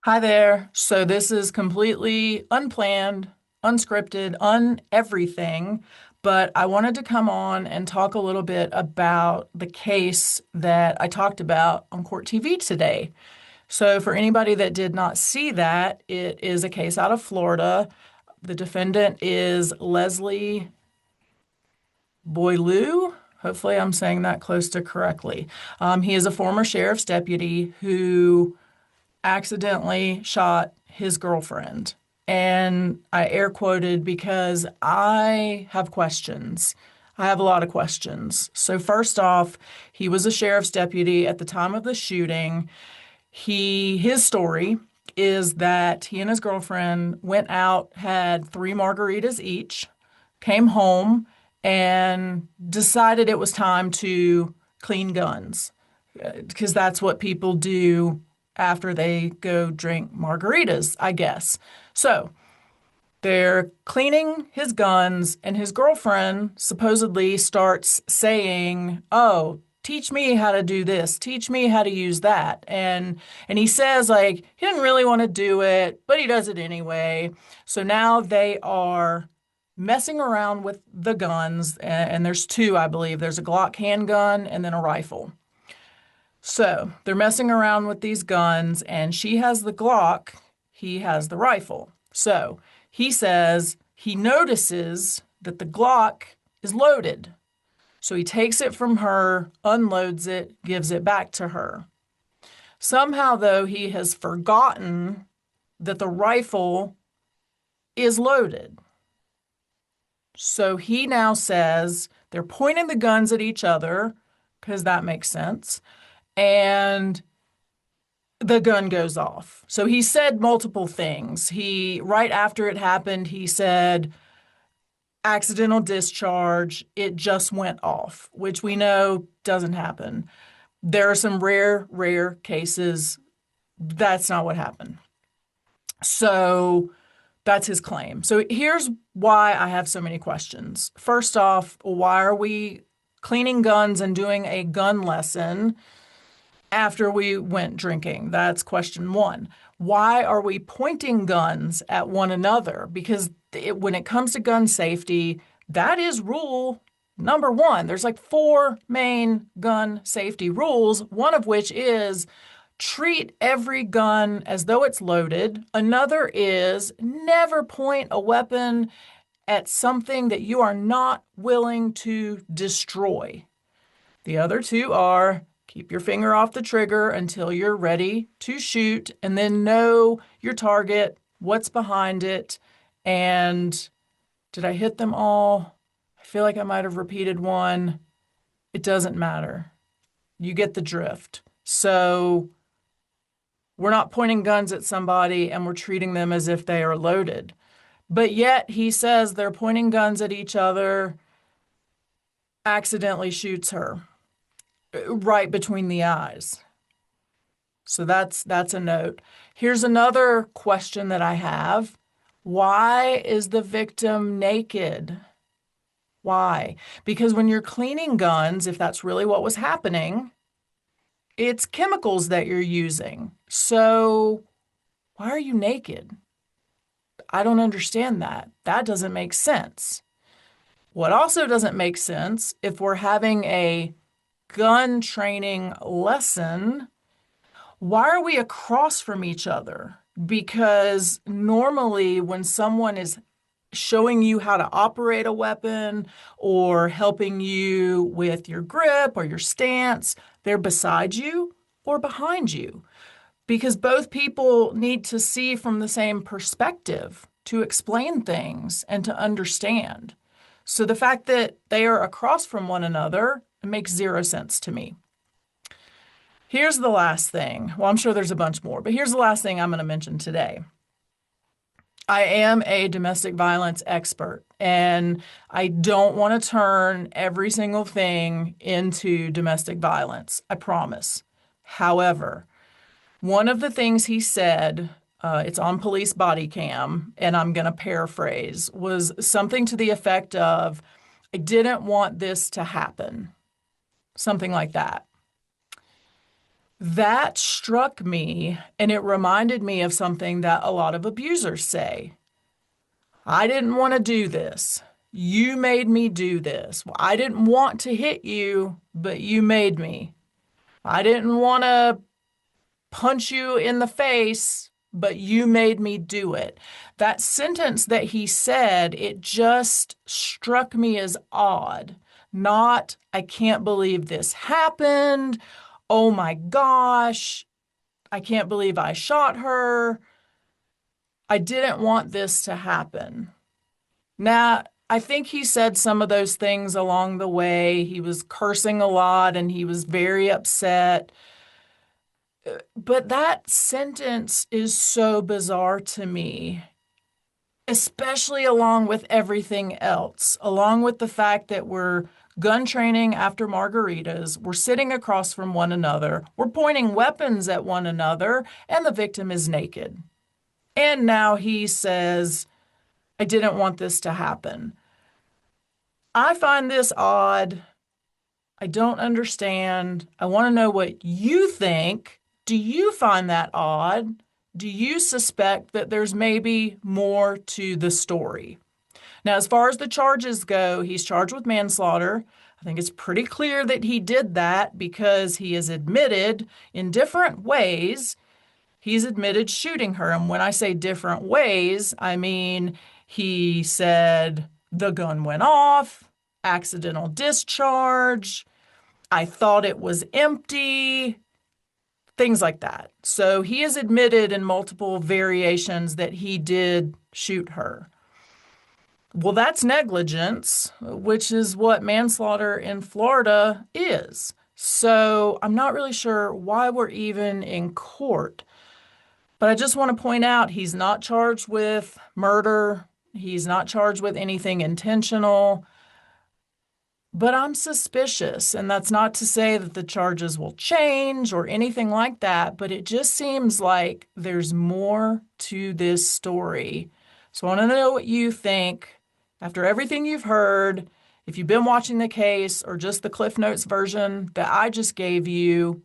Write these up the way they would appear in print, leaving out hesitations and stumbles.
Hi there. So this is completely unplanned, unscripted, everything, but I wanted to come on and talk a little bit about the case that I talked about on Court TV today. So for anybody that did not see that, it is a case out of Florida. The defendant is Leslie Boileau. Hopefully, I'm saying that close to correctly. He is a former sheriff's deputy who accidentally shot his girlfriend. And I air quoted because I have questions. I have a lot of questions. So, first off, he was a sheriff's deputy at the time of the shooting. His story is that he and his girlfriend went out, had three margaritas each, came home, and decided it was time to clean guns because that's what people do after they go drink margaritas, I guess. So they're cleaning his guns, and his girlfriend supposedly starts saying, "Oh, teach me how to do this, teach me how to use that." And he says like he didn't really want to do it, but he does it anyway. So now they are messing around with the guns, and there's two, I believe. There's a Glock handgun and then a rifle. So they're messing around with these guns, and she has the Glock, he has the rifle. So he says he notices that the Glock is loaded. So he takes it from her, unloads it, gives it back to her. Somehow, though, he has forgotten that the rifle is loaded. So he now says they're pointing the guns at each other, because that makes sense, and the gun goes off. So he said multiple things. Right after it happened, he said, accidental discharge, it just went off, which we know doesn't happen. There are some rare cases. That's not what happened. So that's his claim. So here's why I have so many questions. First off, why are we cleaning guns and doing a gun lesson after we went drinking? That's question one. Why are we pointing guns at one another? Because when it comes to gun safety, that is rule number one. There's like four main gun safety rules, one of which is treat every gun as though it's loaded. Another is never point a weapon at something that you are not willing to destroy. The other two are keep your finger off the trigger until you're ready to shoot, and then know your target, what's behind it, and did I hit them all? I feel like I might have repeated one. It doesn't matter. You get the drift. So we're not pointing guns at somebody and we're treating them as if they are loaded. But yet he says they're pointing guns at each other, accidentally shoots her right between the eyes. So that's a note. Here's another question that I have. Why is the victim naked? Why? Because when you're cleaning guns, if that's really what was happening, it's chemicals that you're using. So why are you naked? I don't understand that. That doesn't make sense. What also doesn't make sense, if we're having a gun training lesson, why are we across from each other? Because normally when someone is showing you how to operate a weapon or helping you with your grip or your stance, they're beside you or behind you, because both people need to see from the same perspective to explain things and to understand. So the fact that they are across from one another makes zero sense to me. Here's the last thing. Well, I'm sure there's a bunch more, but here's the last thing I'm going to mention today. I am a domestic violence expert, and I don't want to turn every single thing into domestic violence. I promise. However, one of the things he said, it's on police body cam, and I'm going to paraphrase, was something to the effect of, I didn't want this to happen. Something like that. That struck me, and it reminded me of something that a lot of abusers say. I didn't want to do this. You made me do this. Well, I didn't want to hit you, but you made me. I didn't want to punch you in the face, but you made me do it. That sentence that he said, it just struck me as odd. Not, I can't believe this happened. Oh my gosh, I can't believe I shot her. I didn't want this to happen. Now, I think he said some of those things along the way. He was cursing a lot and he was very upset. But that sentence is so bizarre to me, especially along with everything else, along with the fact that we're gun training after margaritas, we're sitting across from one another, we're pointing weapons at one another, and the victim is naked. And now he says, I didn't want this to happen. I find this odd. I don't understand. I want to know what you think. Do you find that odd? Do you suspect that there's maybe more to the story? Now, as far as the charges go, he's charged with manslaughter. I think it's pretty clear that he did that because he has admitted in different ways, he's admitted shooting her. And when I say different ways, I mean he said the gun went off, accidental discharge, I thought it was empty, things like that. So he has admitted in multiple variations that he did shoot her. Well, that's negligence, which is what manslaughter in Florida is. So I'm not really sure why we're even in court. But I just want to point out he's not charged with murder. He's not charged with anything intentional. But I'm suspicious, and that's not to say that the charges will change or anything like that, but it just seems like there's more to this story. So I want to know what you think. After everything you've heard, if you've been watching the case or just the Cliff Notes version that I just gave you,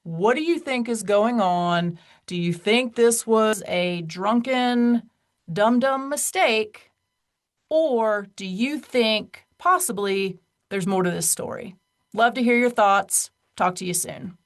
what do you think is going on? Do you think this was a drunken, dum-dum mistake? Or do you think possibly there's more to this story? Love to hear your thoughts. Talk to you soon.